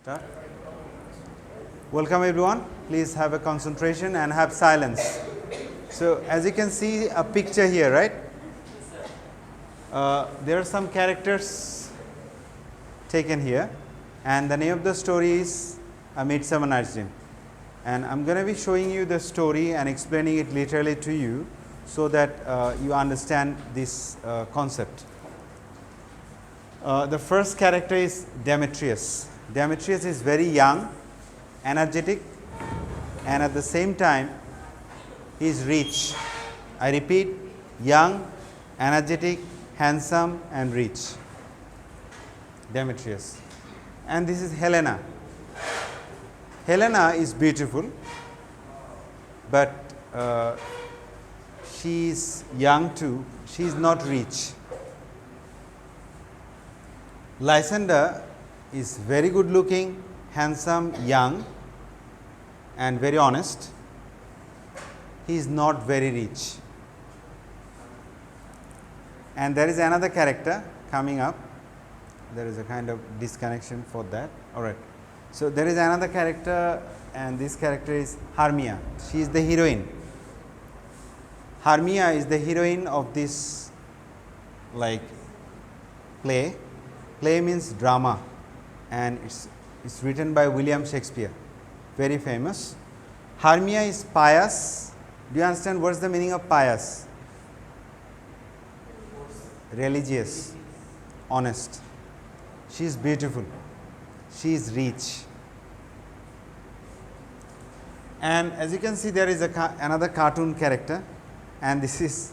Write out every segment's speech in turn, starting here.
Start. Welcome everyone. Please have a concentration and have silence. So as you can see a picture here, right? There are some characters taken here, and the name of the story is A Midsummer Night's Dream. And I'm going to be showing you the story and explaining it literally to you so that you understand this concept. The first character is Demetrius. Demetrius is very young, energetic, and at the same time he is rich. I repeat, young, energetic, handsome and rich. Demetrius. And this is Helena. Helena is beautiful, but she is young too. She is not rich. Lysander is very good looking, handsome, young and very honest. He is not very rich. And there is another character coming up. There is a kind of disconnection for that. Alright. So there is another character, and this character is Hermia. She is the heroine. Hermia is the heroine of this play. Play means drama, and it's written by William Shakespeare, very famous. Hermia is pious. Do you understand what's the meaning of pious? Religious, honest. She is beautiful. She is rich. And as you can see, there is another cartoon character, and this is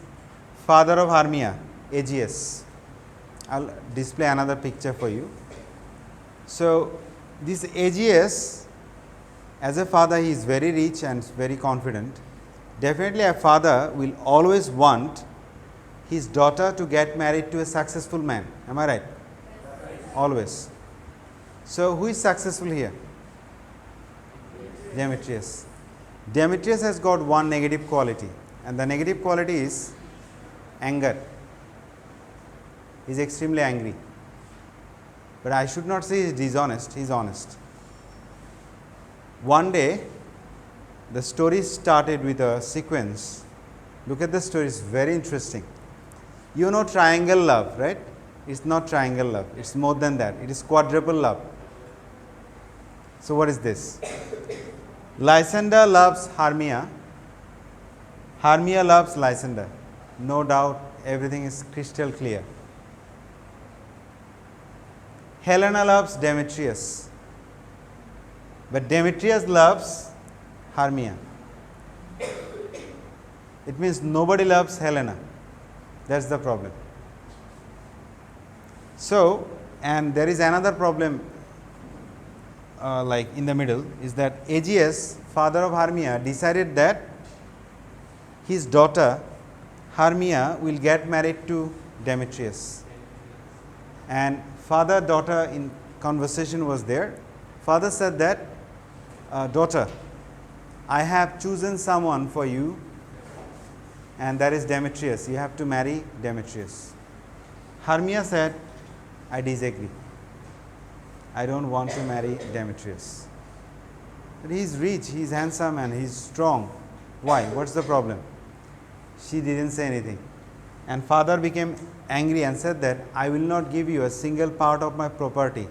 father of Hermia, Aegeus. I'll display another picture for you. So this Aegeus, as a father, he is very rich and very confident. Definitely a father will always want his daughter to get married to a successful man. Am I right? Always. So who is successful here? Demetrius. Demetrius has got one negative quality, and the negative quality is anger. He is extremely angry. But I should not say he is dishonest, he is honest. One day, the story started with a sequence. Look at the story, it's very interesting. You know triangle love, right? It's not triangle love, it's more than that. It is quadruple love. So what is this? Lysander loves Hermia. Hermia loves Lysander. No doubt, everything is crystal clear. Helena loves Demetrius, but Demetrius loves Hermia. It means nobody loves Helena. That's the problem. So, and there is another problem in the middle, is that Aegeus, father of Hermia, decided that his daughter Hermia will get married to Demetrius. And father-daughter in conversation was there. Father said that, daughter, I have chosen someone for you, and that is Demetrius. You have to marry Demetrius. Hermia said, I disagree. I don't want to marry Demetrius. But he is rich, he is handsome, and he is strong. Why? What's the problem? She didn't say anything. And father became angry and said that I will not give you a single part of my property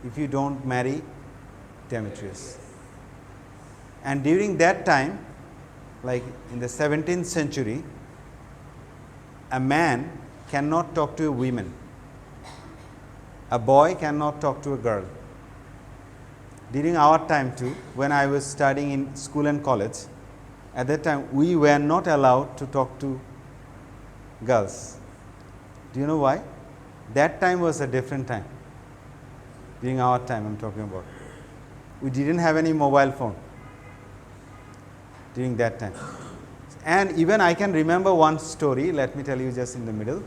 if you don't marry Demetrius. And during that time, like in the 17th century, a man cannot talk to a woman. A boy cannot talk to a girl. During our time too, when I was studying in school and college, at that time we were not allowed to talk to girls. Do you know why? That time was a different time. During our time, I'm talking about. We didn't have any mobile phone during that time. And even I can remember one story, let me tell you just in the middle.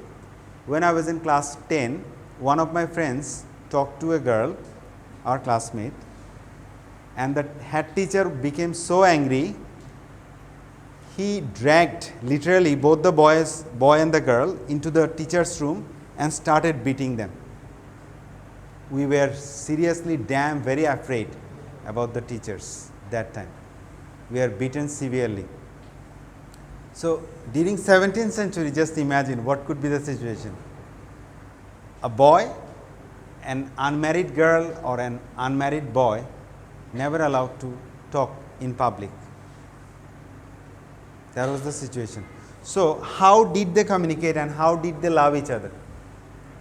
When I was in class 10, one of my friends talked to a girl, our classmate, and the head teacher became so angry, he dragged literally both the boy and the girl into the teacher's room and started beating them. we were seriously damn very afraid about the teachers that time. We are beaten severely. So, during 17th century, just imagine what could be the situation. A boy, an unmarried girl or an unmarried boy never allowed to talk in public. That was the situation. So, how did they communicate and how did they love each other?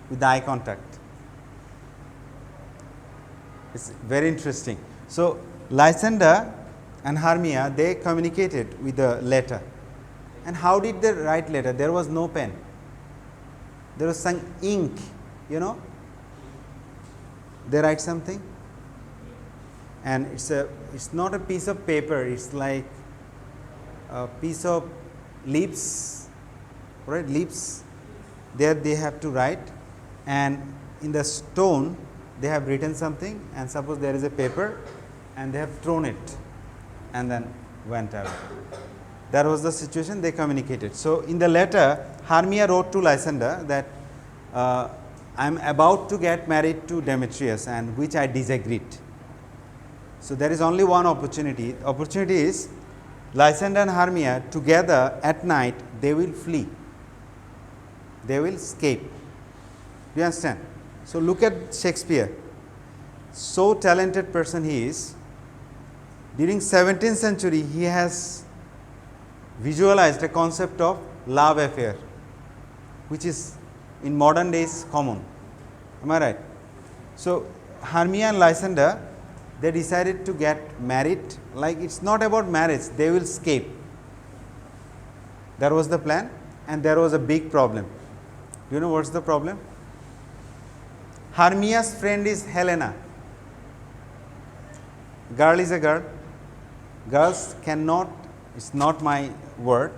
With eye contact. It's very interesting. So, Lysander and Hermia, they communicated with a letter. And how did they write letter? There was no pen. There was some ink, you know. They write something. And it's not a piece of paper, it's like a piece of leaves, right? Leaves. There they have to write, and in the stone they have written something, and suppose there is a paper and they have thrown it and then went out. That was the situation they communicated. So, in the letter, Hermia wrote to Lysander that I am about to get married to Demetrius, and which I disagreed. So, there is only one opportunity. Opportunity is Lysander and Hermia together at night, they will flee. They will escape. Do you understand? So, look at Shakespeare. So talented person he is. During 17th century, he has visualized a concept of love affair, which is in modern days common. Am I right? So, Hermia and Lysander, they decided to get married. Like, it's not about marriage, they will escape. That was the plan, and there was a big problem. Do you know what's the problem? Hermia's friend is Helena. Girl is a girl. Girls cannot, it's not my word,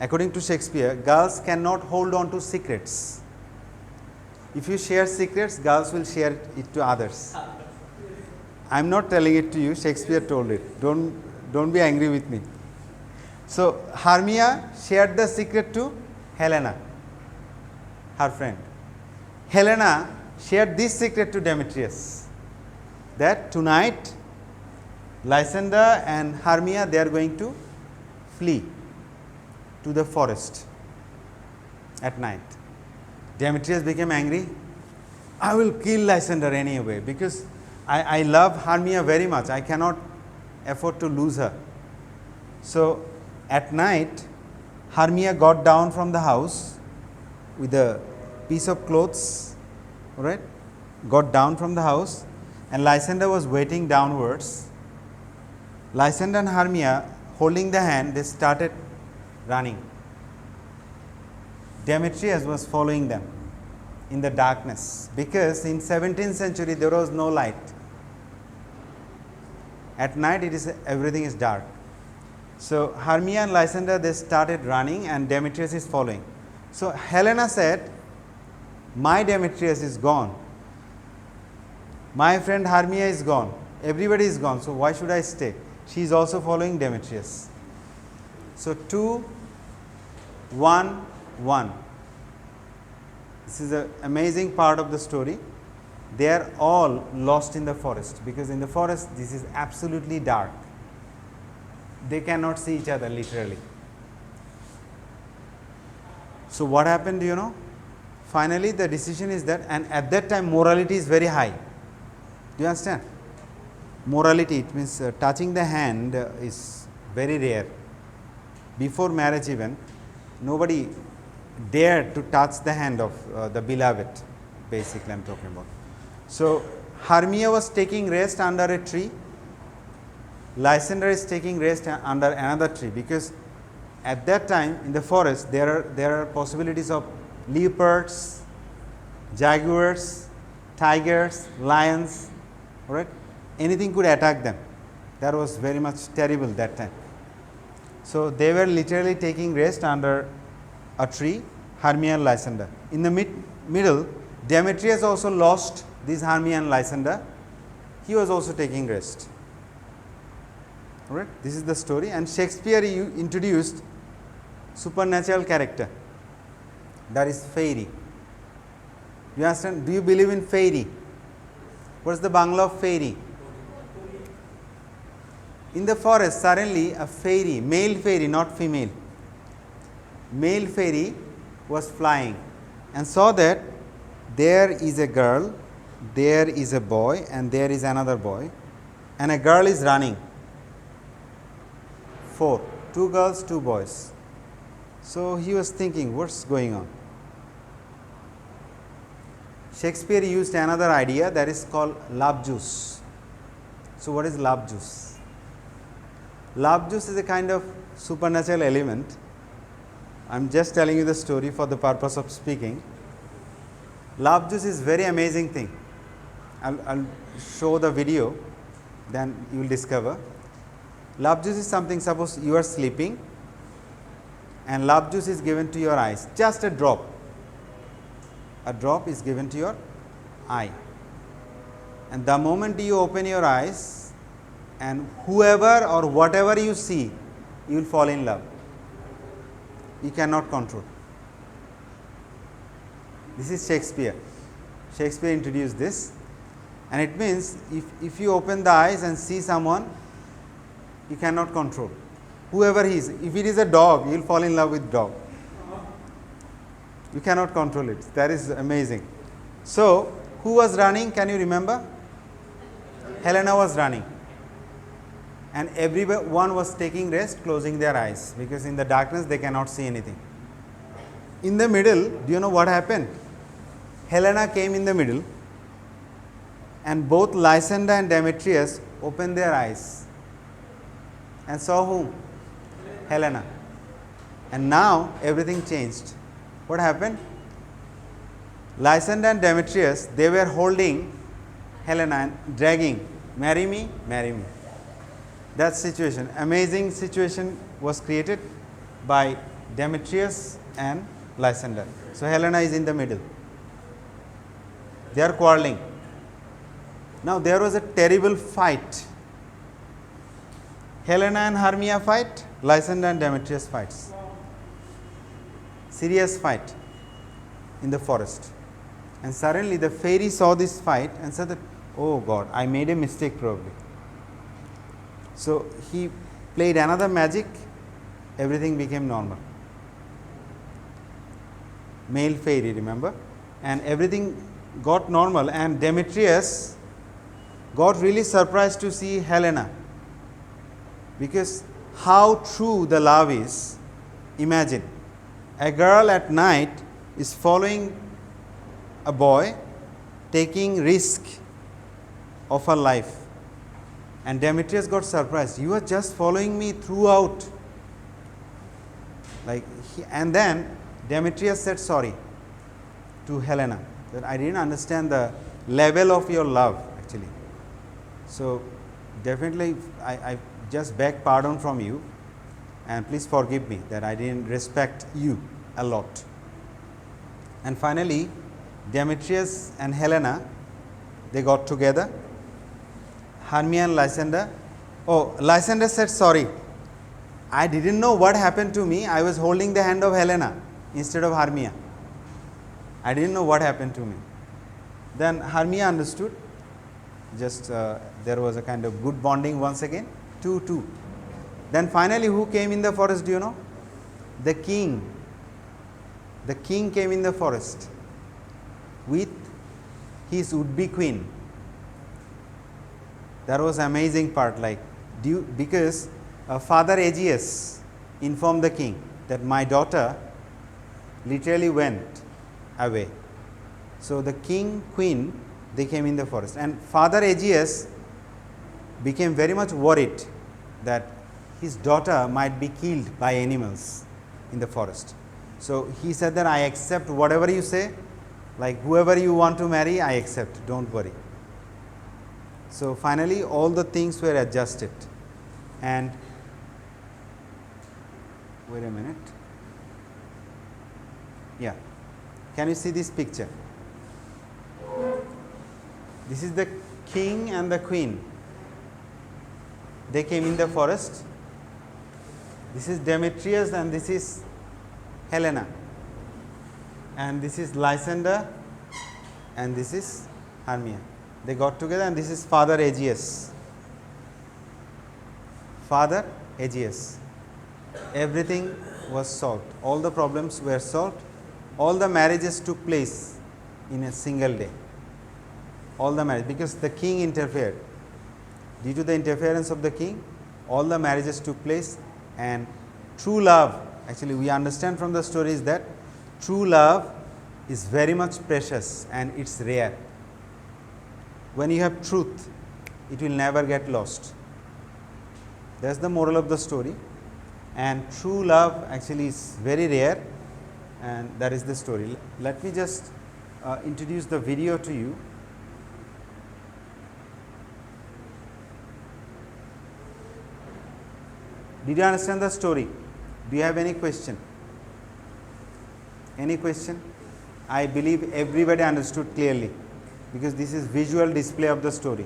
according to Shakespeare, girls cannot hold on to secrets. If you share secrets, girls will share it to others. I am not telling it to you, Shakespeare told it. Don't be angry with me. So, Hermia shared the secret to Helena, her friend. Helena shared this secret to Demetrius, that tonight Lysander and Hermia, they are going to flee to the forest at night. Demetrius became angry. I will kill Lysander anyway, because I love Hermia very much. I cannot afford to lose her. So, at night, Hermia got down from the house with a piece of clothes, right? Got down from the house, and Lysander was waiting downwards. Lysander and Hermia, holding the hand, they started running. Demetrius was following them in the darkness, because in 17th century there was no light. At night everything is dark. So, Hermia and Lysander, they started running, and Demetrius is following. So, Helena said, my Demetrius is gone. My friend Hermia is gone. Everybody is gone. So, why should I stay? She is also following Demetrius. So, 2, 1, 1. This is an amazing part of the story. They are all lost in the forest, because in the forest this is absolutely dark. They cannot see each other literally. So, what happened, do you know? Finally, the decision is that, and at that time morality is very high. Do you understand? Morality, it means touching the hand is very rare. Before marriage even, nobody dared to touch the hand of the beloved, basically I am talking about. So, Hermia was taking rest under a tree. Lysander is taking rest under another tree, because at that time in the forest there are possibilities of leopards, jaguars, tigers, lions, right? Anything could attack them. That was very much terrible that time. So, they were literally taking rest under a tree, Hermia and Lysander. In the middle, Demetrius also lost this Hermia and Lysander. He was also taking rest. Right? This is the story, and Shakespeare introduced supernatural character, that is fairy. You understand? Do you believe in fairy? What's the Bangla of fairy? In the forest, suddenly a fairy, male fairy, not female, male fairy was flying and saw that there is a girl, there is a boy, and there is another boy, and a girl is running. 4, 2 girls, 2 boys. So he was thinking, what's going on? Shakespeare used another idea that is called love juice. So what is love juice? Love juice is a kind of supernatural element. I am just telling you the story for the purpose of speaking. Love juice is very amazing thing. I'll show the video, then you will discover. Love juice is something, suppose you are sleeping and love juice is given to your eyes, just a drop. A drop is given to your eye, and the moment you open your eyes, and whoever or whatever you see, you will fall in love. You cannot control. This is Shakespeare. Shakespeare introduced this, and it means if you open the eyes and see someone, you cannot control. Whoever he is, if it is a dog, you will fall in love with dog. You cannot control it. That is amazing. So, who was running? Can you remember? Helena was running. And everyone was taking rest, closing their eyes, because in the darkness they cannot see anything. In the middle, do you know what happened? Helena came in the middle, and both Lysander and Demetrius opened their eyes and saw whom? Helena. And now everything changed. What happened? Lysander and Demetrius, they were holding Helena and dragging, marry me, marry me. That situation, amazing situation was created by Demetrius and Lysander. So Helena is in the middle. They are quarreling. Now there was a terrible fight. Helena and Hermia fight, Lysander and Demetrius fights. Serious fight in the forest. And suddenly the fairy saw this fight and said that, oh God, I made a mistake probably. So he played another magic, everything became normal. Male fairy, remember? And everything got normal, and Demetrius got really surprised to see Helena, because how true the love is. Imagine, a girl at night is following a boy, taking risk of her life. And Demetrius got surprised. You are just following me throughout. And then Demetrius said sorry to Helena, that I didn't understand the level of your love actually. So definitely I just beg pardon from you, and please forgive me that I didn't respect you a lot. And finally Demetrius and Helena, they got together. Hermia and Lysander. Oh, Lysander said sorry. I didn't know what happened to me. I was holding the hand of Helena instead of Hermia. I didn't know what happened to me. Then Hermia understood. Just there was a kind of good bonding once again. 2-2. Then finally, who came in the forest? Do you know? The king. The king came in the forest with his would-be queen. That was amazing part, because Father Aegeus informed the king that my daughter literally went away. So the king, queen, they came in the forest, and Father Aegeus became very much worried that his daughter might be killed by animals in the forest. So he said that I accept whatever you say, whoever you want to marry, I accept, don't worry. So finally all the things were adjusted, and wait a minute. Yeah, can you see this picture? This is the king and the queen. They came in the forest. This is Demetrius and this is Helena, and this is Lysander and this is Hermia. They got together, and this is Father AGS. Father AGS. Everything was solved. All the problems were solved. All the marriages took place in a single day. All the marriages, because the king interfered. Due to the interference of the king, all the marriages took place, and true love, actually we understand from the stories that true love is very much precious and it's rare. When you have truth, it will never get lost. That's the moral of the story, and true love actually is very rare, and that is the story. Let me just introduce the video to you. Did you understand the story? Do you have any question? Any question? I believe everybody understood clearly, because this is visual display of the story.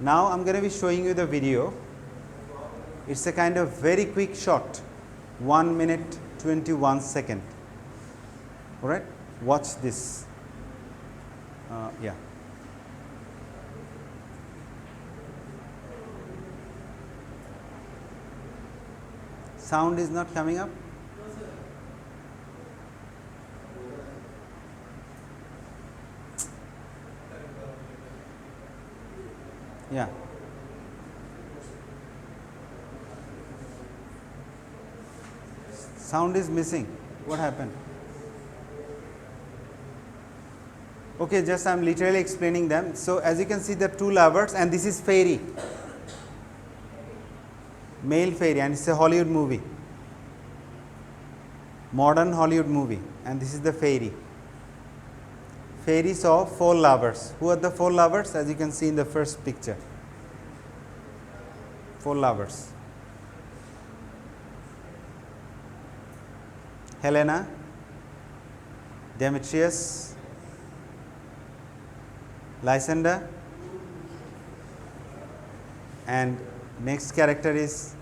Now I am going to be showing you the video. It's a kind of very quick shot, 1 minute 21 second. All right, watch this. Yeah. Sound is not coming up? Yeah. Sound is missing. What happened? Okay, just I am literally explaining them. So as you can see, the two lovers, and this is fairy. Male fairy, and it's a Hollywood movie. Modern Hollywood movie, and this is the fairy. Fairy saw 4 lovers. Who are the 4 lovers? As you can see in the first picture. 4 lovers. Helena, Demetrius, Lysander, and next character is,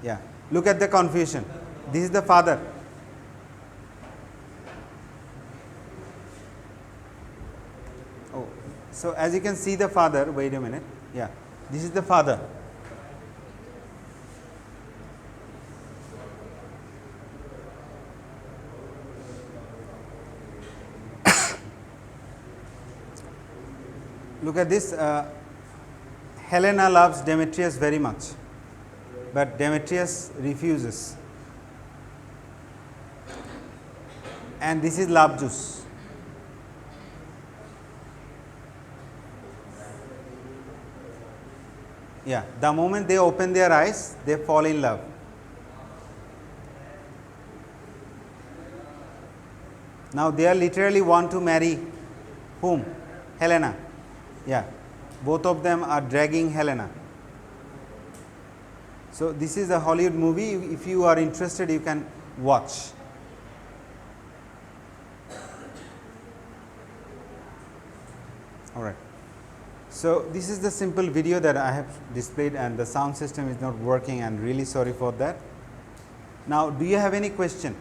yeah, look at the confusion. This is the father. Oh, so as you can see the father, wait a minute, yeah, this is the father. Look at this. Helena loves Demetrius very much, but Demetrius refuses. And this is love juice. Yeah, the moment they open their eyes, they fall in love. Now they are literally want to marry whom? Helena. Yeah, both of them are dragging Helena. So this is a Hollywood movie. If you are interested, you can watch. All right. So this is the simple video that I have displayed, and the sound system is not working, and really sorry for that. Now, do you have any question?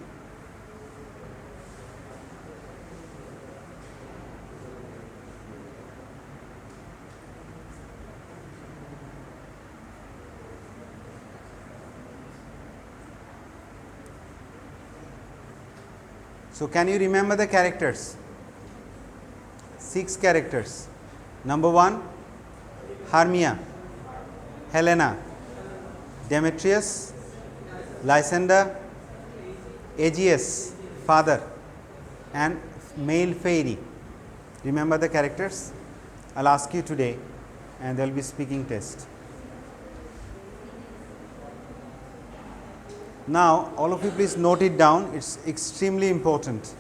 So can you remember the characters? 6 characters. Number 1, Hermia, Helena, Demetrius, Lysander, Aegeus, father, and male fairy. Remember the characters? I'll ask you today, and there will be speaking test. Now, all of you please note it down, it's extremely important.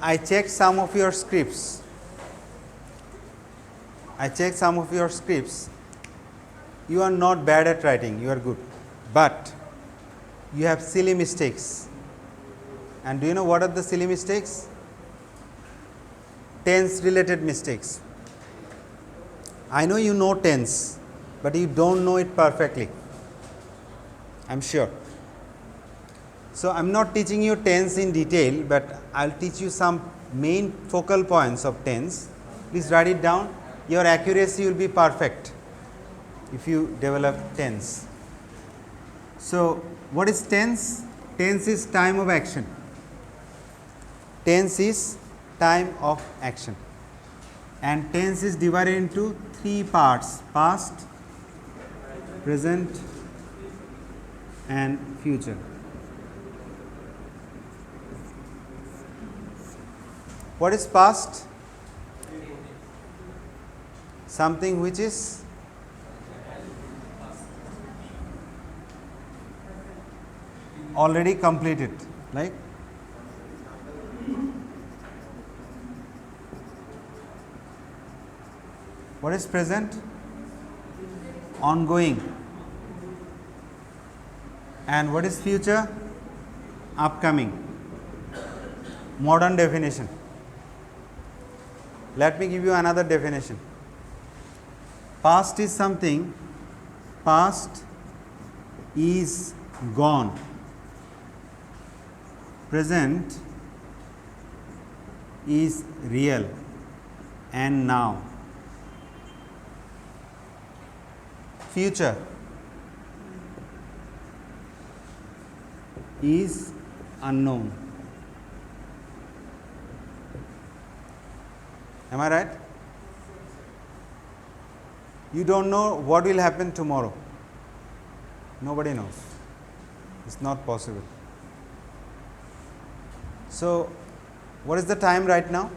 I checked some of your scripts. You are not bad at writing, you are good. But you have silly mistakes. And do you know what are the silly mistakes? Tense related mistakes. I know you know tense, but you don't know it perfectly. I'm sure. So I'm not teaching you tense in detail, but I'll teach you some main focal points of tense. Please write it down. Your accuracy will be perfect if you develop tense. So what is tense? Tense is time of action. Tense is time of action. And tense is divided into three parts: past, present, and future. What is past? Something which is already completed, like what is present? Ongoing. And what is future? Upcoming. Modern definition. Let me give you another definition. Past is something, past is gone. Present is real and now. Future is unknown. Am I right? You don't know what will happen tomorrow. Nobody knows. It's not possible. So, what is the time right now?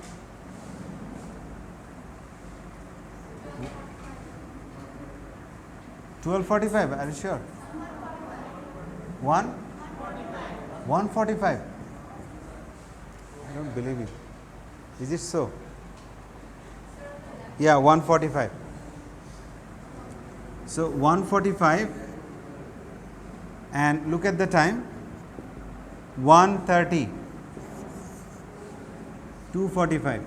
12:45. Are you sure? 1:45. I don't believe it. Is it so? Yeah, 1:45. So 1:45, and look at the time. 1:30. 2:45.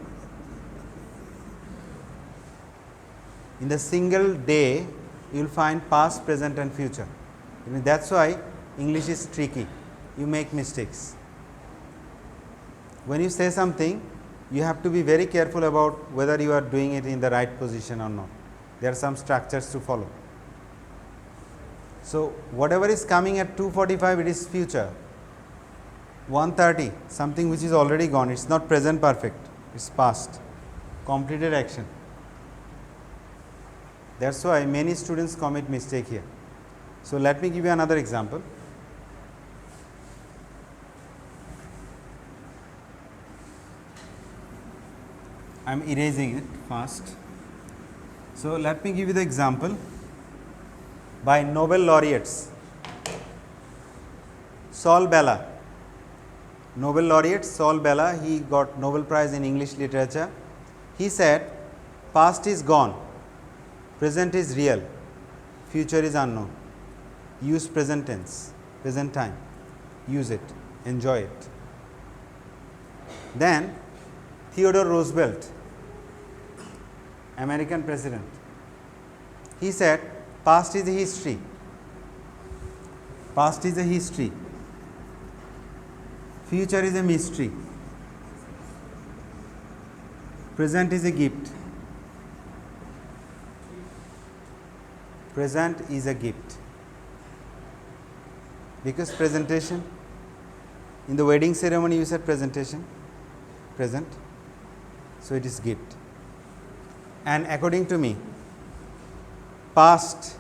In the single day, you will find past, present, and future. That's why English is tricky. You make mistakes. When you say something, you have to be very careful about whether you are doing it in the right position or not. There are some structures to follow. So whatever is coming at 2:45, it is future. 1:30, something which is already gone. It's not present perfect. It's past. Completed action. That's why many students commit mistake here. So let me give you another example. I am erasing it fast. So let me give you the example by Nobel laureates. Saul Bellow. Nobel laureate Saul Bellow, he got Nobel Prize in English literature. He said, past is gone, present is real, future is unknown. Use present tense, present time. Use it, enjoy it. Then Theodore Roosevelt, American president, he said, past is a history. Past is a history. Future is a mystery. Present is a gift. Present is a gift. Because presentation, in the wedding ceremony you said presentation, present, so it is gift. And according to me, past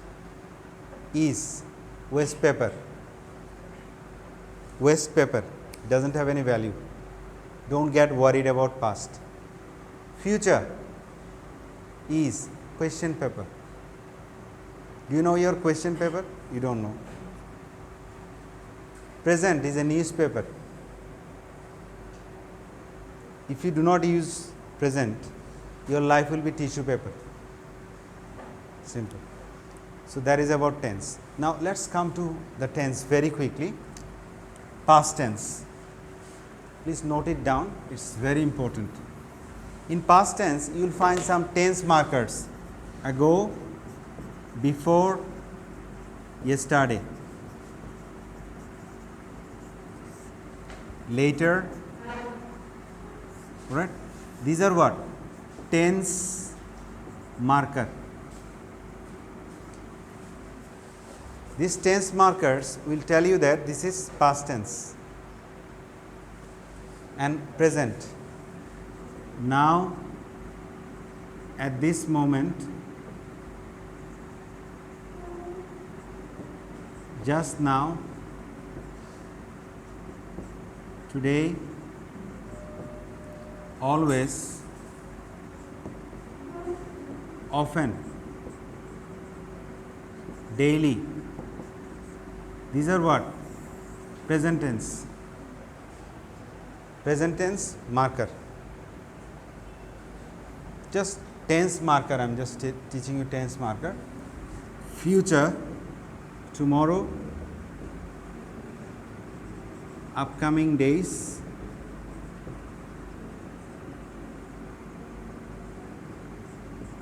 is waste paper. Waste paper doesn't have any value. Don't get worried about past. Future is question paper. Do you know your question paper? You don't know. Present is a newspaper. If you do not use present, your life will be tissue paper. Simple. So that is about tense. Now let's come to the tense very quickly. Past tense. Please note it down, it's very important. In past tense, you will find some tense markers: ago, before, yesterday, later, right? These are what? Tense marker. These tense markers will tell you that this is past tense and present. Now, at this moment, just now, today, always, often, daily. These are what? Present tense. Present tense marker. Just tense marker, I am just teaching you tense marker. Future, tomorrow, upcoming days,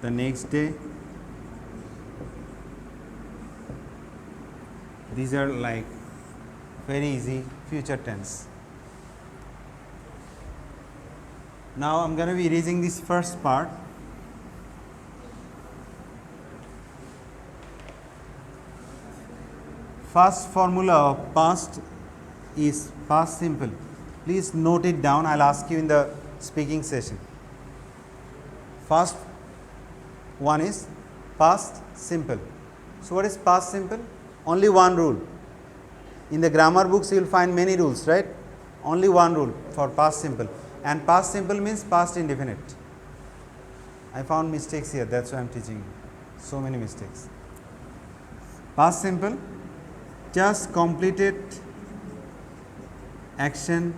the next day. These are like very easy future tense. Now I am going to be erasing this first part. First formula of past is past simple. Please note it down, I will ask you in the speaking session. First one is past simple. So what is past simple? Only one rule. In the grammar books you will find many rules, right? Only one rule for past simple. And past simple means past indefinite. I found mistakes here, that's why I am teaching you. So many mistakes. Past simple, just completed action,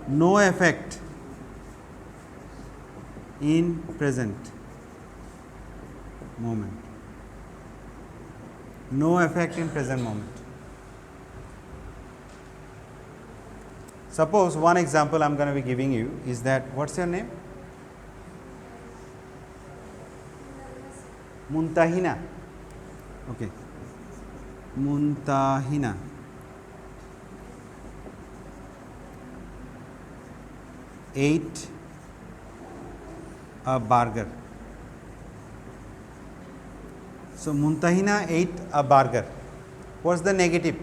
no effect in present moment. No effect in present moment. Suppose one example I am going to be giving you is that, what's your name? Muntahina. Okay. Muntahina. Ate a burger. So Muntahina ate a burger. What's the negative?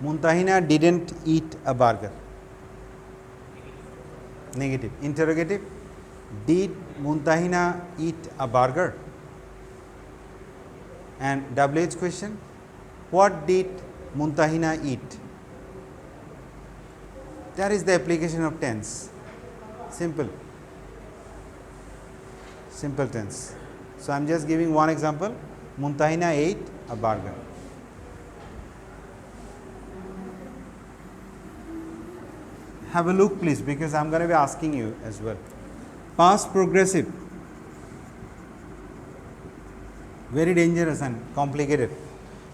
Muntahina didn't eat a burger. Negative. Interrogative. Did Muntahina eat a burger? And WH question. What did Muntahina eat? That is the application of tense. Simple. Simple tense. So I am just giving one example. Muntahina ate a burger. Have a look please, because I am going to be asking you as well. Past progressive. Very dangerous and complicated.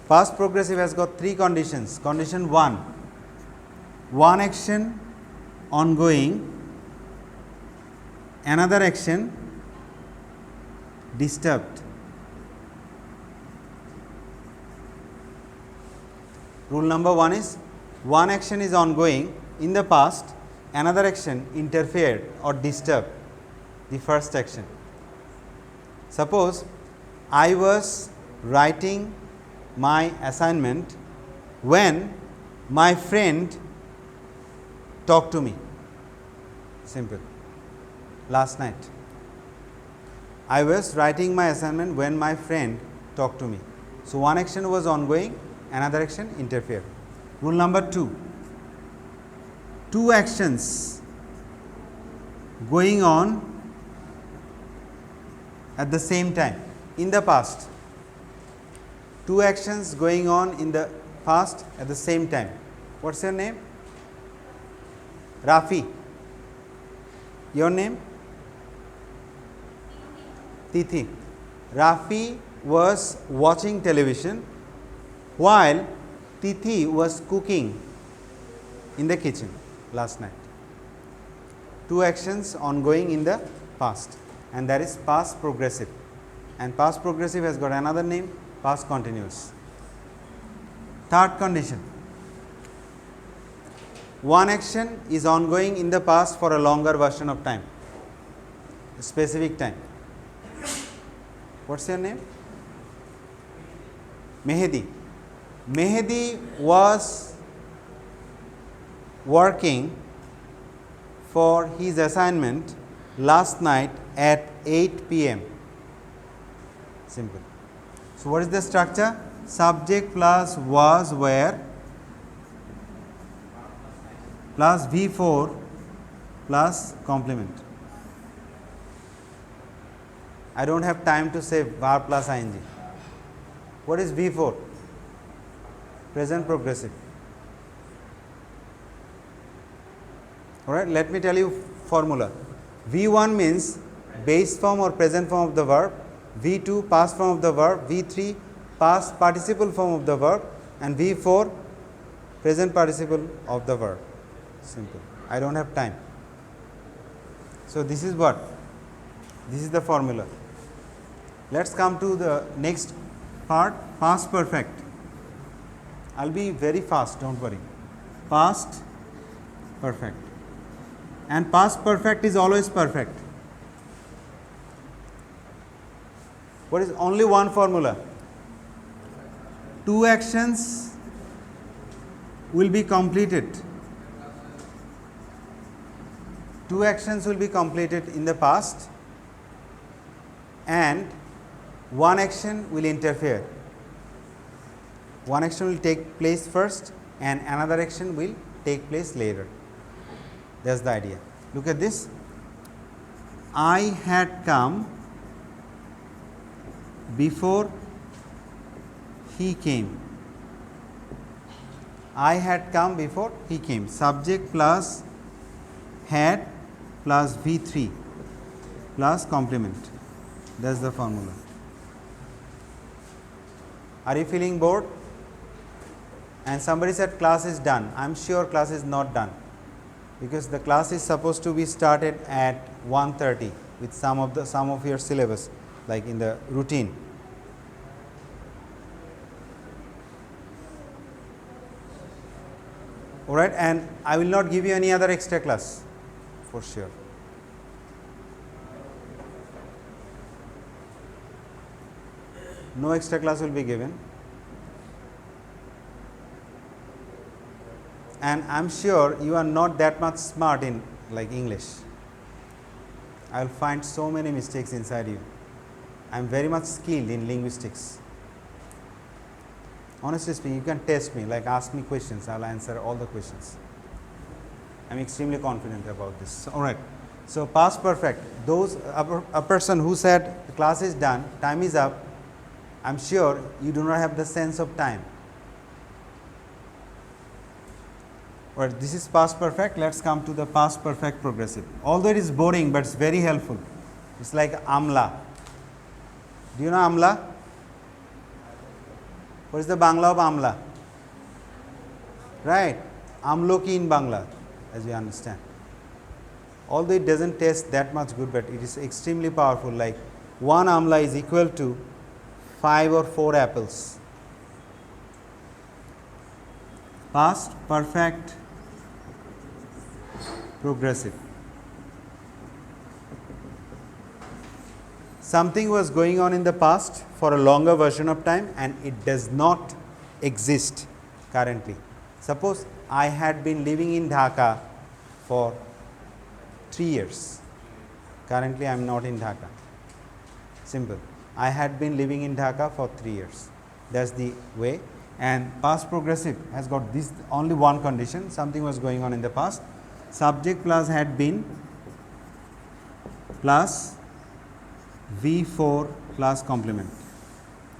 Past progressive has got three conditions. Condition 1, one action ongoing, another action disturbed. Rule number 1 is one action is ongoing in the past, another action interfered or disturbed the first action. Suppose I was writing my assignment when my friend talked to me. Simple. Last night. I was writing my assignment when my friend talked to me. So one action was ongoing, another action interfered. Rule number 2. Two actions going on at the same time in the past. Two actions going on in the past at the same time. What's your name? Rafi. Your name? Tithi. Rafi was watching television while Tithi was cooking in the kitchen last night. Two actions ongoing in the past, and that is past progressive. And past progressive has got another name, past continuous. Third condition. One action is ongoing in the past for a longer version of time, a specific time. What's your name? Mehdi. Mehdi was working for his assignment last night at 8 p.m. Simple. So, what is the structure? Subject plus was where plus V4 plus complement. I don't have time to say verb plus ing. What is V4? Present progressive. Alright, let me tell you formula. V1 means base form or present form of the verb, V2 past form of the verb, V3 past participle form of the verb, and V4 present participle of the verb. Simple. I don't have time. So, this is what? This is the formula. Let us come to the next part, past perfect. I will be very fast, don't worry. Past perfect. And past perfect is always perfect. What is only one formula? Two actions will be completed. Two actions will be completed in the past, and one action will interfere. One action will take place first and another action will take place later. That is the idea. Look at this. I had come before he came. I had come before he came. Subject plus had plus V3 plus complement. That is the formula. Are you feeling bored? And somebody said class is done. I am sure class is not done, because the class is supposed to be started at 1:30 with some of your syllabus, like in the routine. Alright, and I will not give you any other extra class for sure. No extra class will be given, and I am sure you are not that much smart in like English. I will find so many mistakes inside you. I am very much skilled in linguistics. Honestly speaking, you can test me, like ask me questions, I will answer all the questions. I am extremely confident about this. Alright. So, past perfect, those a person who said the class is done, time is up, I am sure you do not have the sense of time. Alright, this is past perfect. Let us come to the past perfect progressive. Although it is boring, but it is very helpful. It is like amla. Do you know amla? What is the Bangla of amla? Right, amloki in Bangla, as you understand. Although it does not taste that much good, but it is extremely powerful, like one amla is equal to 5 or 4 apples. Past perfect progressive. Something was going on in the past for a longer version of time and it does not exist currently. Suppose I had been living in Dhaka for 3 years. Currently I am not in Dhaka. Simple. I had been living in Dhaka for 3 years. That is the way. And past progressive has got this only one condition, something was going on in the past. Subject plus had been plus V4 plus complement.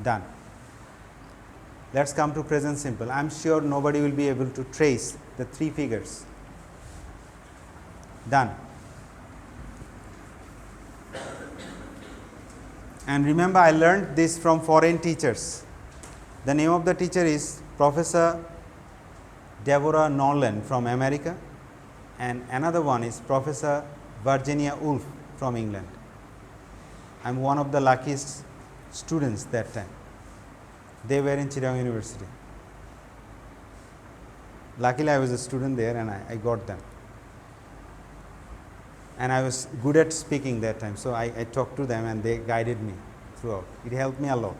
Done. Let us come to present simple. I am sure nobody will be able to trace the 3 figures. Done. And remember, I learned this from foreign teachers. The name of the teacher is Professor Deborah Nolan from America, and another one is Professor Virginia Woolf from England. I am one of the luckiest students that time. They were in Chittagong University. Luckily, I was a student there and I got them. And I was good at speaking that time, so I talked to them and they guided me throughout. It helped me a lot.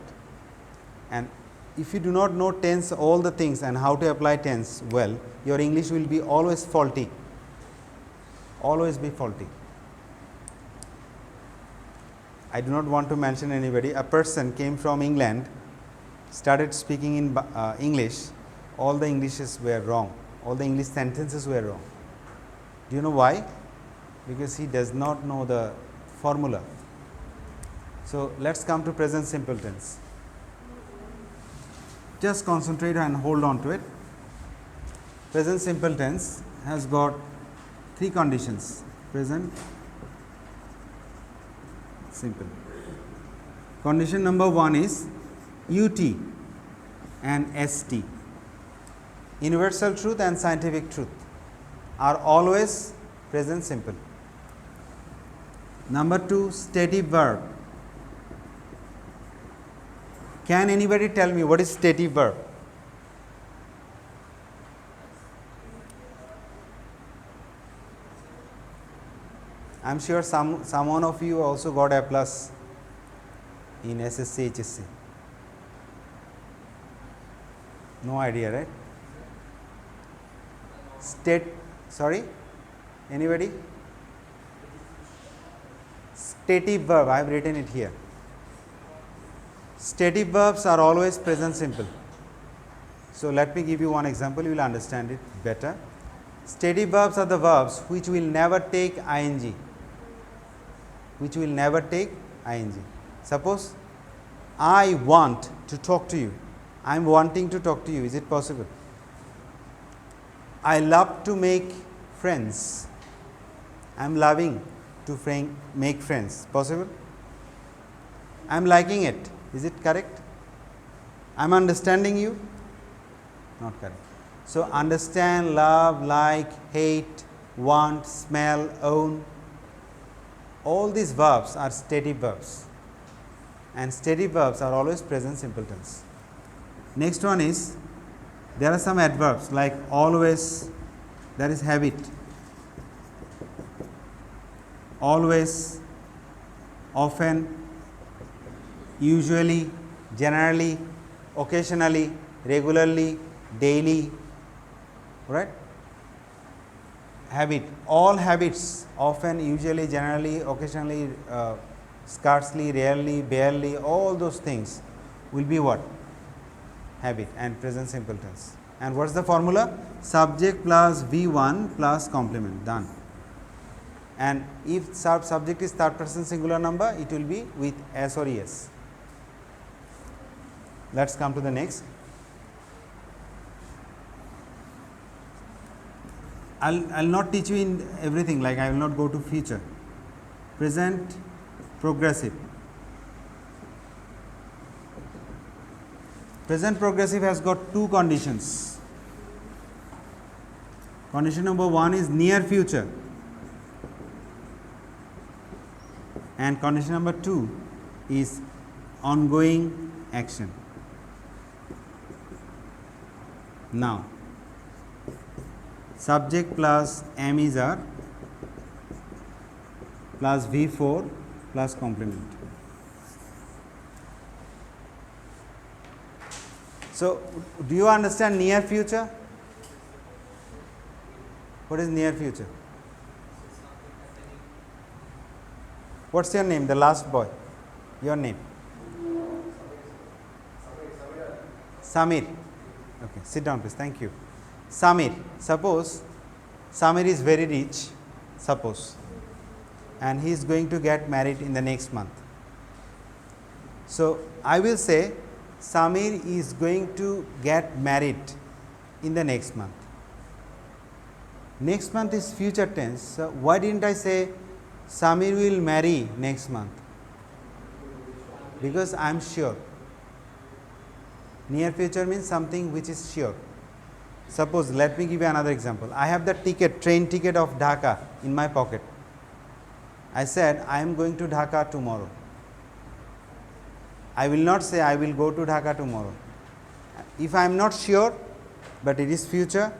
And if you do not know tense, all the things and how to apply tense well, your English will be always faulty. Always be faulty. I do not want to mention anybody. A person came from England, started speaking in English. All the Englishes were wrong. All the English sentences were wrong. Do you know why? Because he does not know the formula. So, let us come to present simple tense. Just concentrate and hold on to it. Present simple tense has got three conditions. Present simple. Condition number 1 is UT and ST. Universal truth and scientific truth are always present simple. Number 2, stative verb. Can anybody tell me what is stative verb? I am sure someone of you also got A plus in SSC, HSC. No idea, right? Sorry, anybody? Stative verb, I have written it here. Stative verbs are always present simple. So, let me give you one example, you will understand it better. Stative verbs are the verbs which will never take ing. Which will never take ing. Suppose, I want to talk to you. I am wanting to talk to you. Is it possible? I love to make friends. I am loving to make friends. Possible? I am liking it. Is it correct? I am understanding you? Not correct. So, understand, love, like, hate, want, smell, own. All these verbs are stative verbs, and stative verbs are always present simple tense. Next one is, there are some adverbs like always, that is habit, always, often, usually, generally, occasionally, regularly, daily, right? Habit, all habits, often, usually, generally, occasionally, scarcely, rarely, barely, all those things will be what? Habit and present simple tense. And what is the formula? Subject plus V1 plus complement, done. And if subject is third person singular number, it will be with S or ES. Let us come to the next. I will not teach you in everything, like I will not go to future. Present progressive. Present progressive has got two conditions. Condition number 1 is near future, and condition number 2 is ongoing action. Now, subject plus am is are plus V4 plus complement. So, do you understand near future? What is near future? What's your name? The last boy. Your name? Samir. Okay, sit down please. Thank you. Samir. Suppose Samir is very rich, suppose, and he is going to get married in the next month. So, I will say Samir is going to get married in the next month. Next month is future tense. So, why didn't I say Samir will marry next month? Because I am sure. Near future means something which is sure. Suppose, let me give you another example. I have the train ticket of Dhaka in my pocket. I said I am going to Dhaka tomorrow. I will not say I will go to Dhaka tomorrow. If I am not sure, but it is future,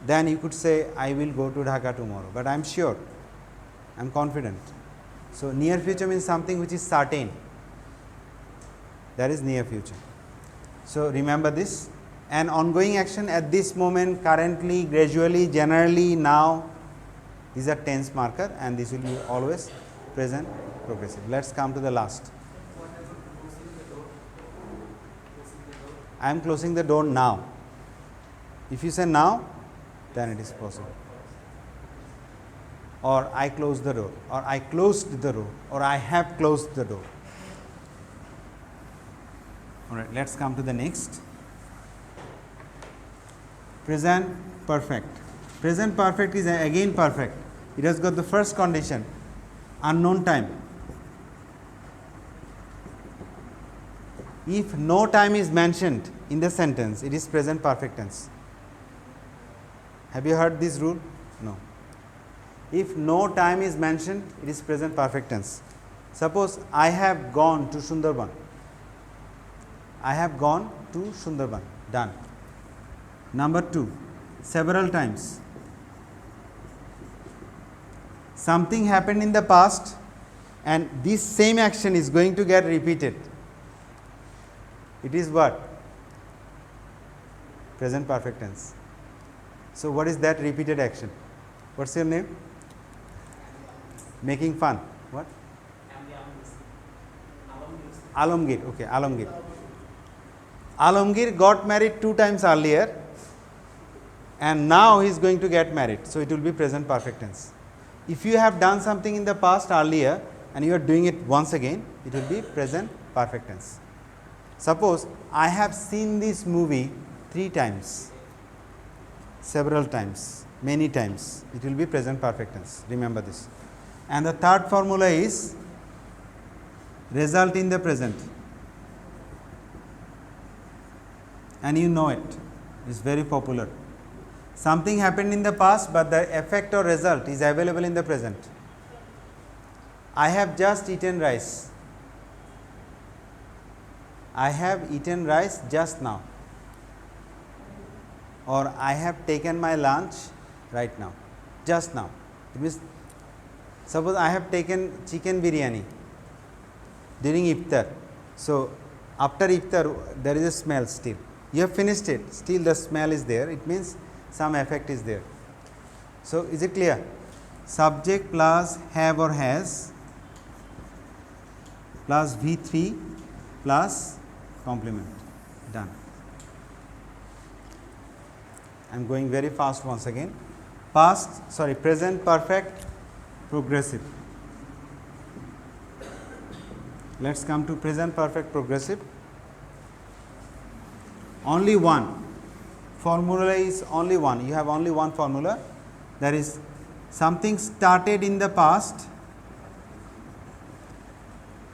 then you could say I will go to Dhaka tomorrow. But I am sure, I am confident. So, near future means something which is certain. That is near future. So, remember this. An ongoing action at this moment, currently, gradually, generally, now, these are tense marker, and this will be always present progressive. Let us come to the last. I am closing the door now. If you say now, then it is possible. Or I close the door, or I closed the door, or I have closed the door. All right, let us come to the next. Present perfect. Present perfect is again perfect. It has got the first condition, unknown time. If no time is mentioned in the sentence, it is present perfect tense. Have you heard this rule? No. If no time is mentioned, it is present perfect tense. Suppose I have gone to Sundarban. I have gone to Sundarban. Done. Number 2, several times. Something happened in the past and this same action is going to get repeated. It is what? Present perfect tense. So, what is that repeated action? What's your name? Making fun. What? Alamgir. Okay, Alamgir. Alamgir got married 2 times earlier and now he is going to get married. So, it will be present perfect tense. If you have done something in the past earlier and you are doing it once again, it will be present perfect tense. Suppose I have seen this movie 3 times, several times, many times, it will be present perfect tense. Remember this. And the third formula is result in the present. And you know it, it is very popular. Something happened in the past, but the effect or result is available in the present. I have just eaten rice. I have eaten rice just now. Or I have taken my lunch right now, just now. It means, suppose I have taken chicken biryani during iftar. So, after iftar, there is a smell still. You have finished it, still the smell is there. It means some effect is there. So, is it clear? Subject plus have or has plus V3 plus complement. Done. I am going very fast once again. Present perfect progressive. Let us come to present perfect progressive. Only one. Formula is only one. You have only one formula. That is, something started in the past,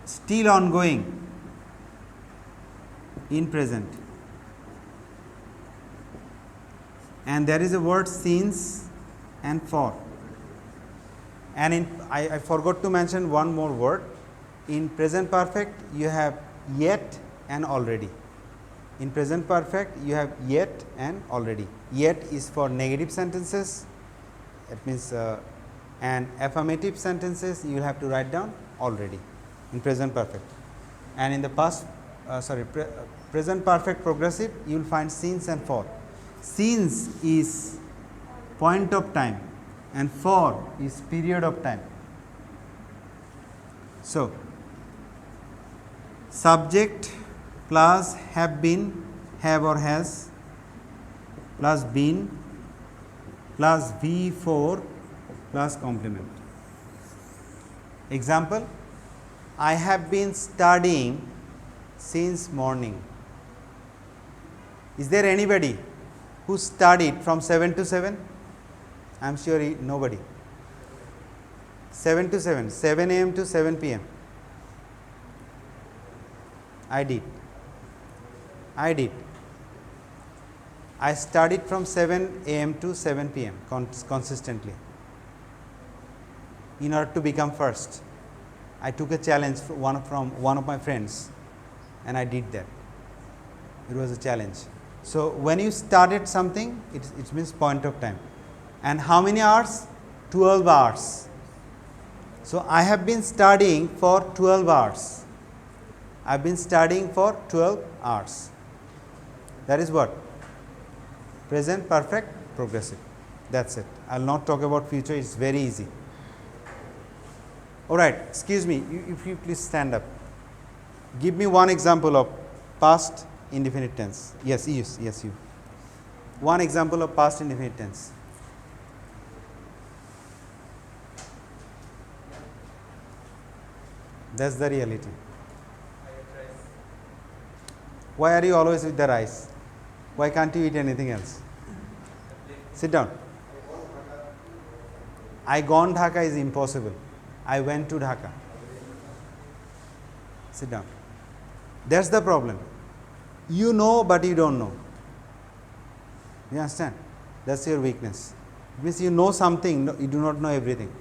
still ongoing in present. And there is a word since and for. And I forgot to mention one more word. In present perfect, you have yet and already. In present perfect, you have yet and already. Yet is for negative sentences, it means and affirmative sentences you will have to write down already in present perfect. And in the present perfect progressive, you will find since and for. Since is point of time and for is period of time. So, subject plus have been, have or has, plus been, plus V4 plus complement. Example, I have been studying since morning. Is there anybody who studied from 7 to 7? I am sure nobody. 7 to 7, 7 a.m. to 7 p.m. I did. I studied from 7 a.m. to 7 p.m. Consistently in order to become first. I took a challenge from one of my friends and I did that. It was a challenge. So when you started something, it means point of time. And how many hours? 12 hours. So I have been studying for 12 hours. I have been studying for 12 hours. That is what? Present perfect progressive. That's it. I will not talk about future, it is very easy. Alright, excuse me, if you please stand up. Give me one example of past indefinite tense. Yes, you. One example of past indefinite tense. That's the reality. Why are you always with the rice? Why can't you eat anything else? Sit down. I gone Dhaka is impossible. I went to Dhaka. Sit down. That's the problem. You know, but you don't know. You understand? That's your weakness. It means you know something, you do not know everything.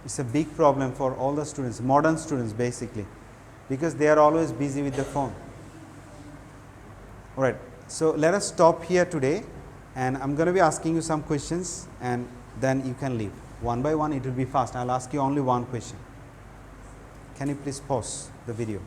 It's a big problem for all the students, modern students basically, because they are always busy with the phone. Alright, so let us stop here today, and I am going to be asking you some questions and then you can leave. One by one, it will be fast. I will ask you only one question. Can you please pause the video?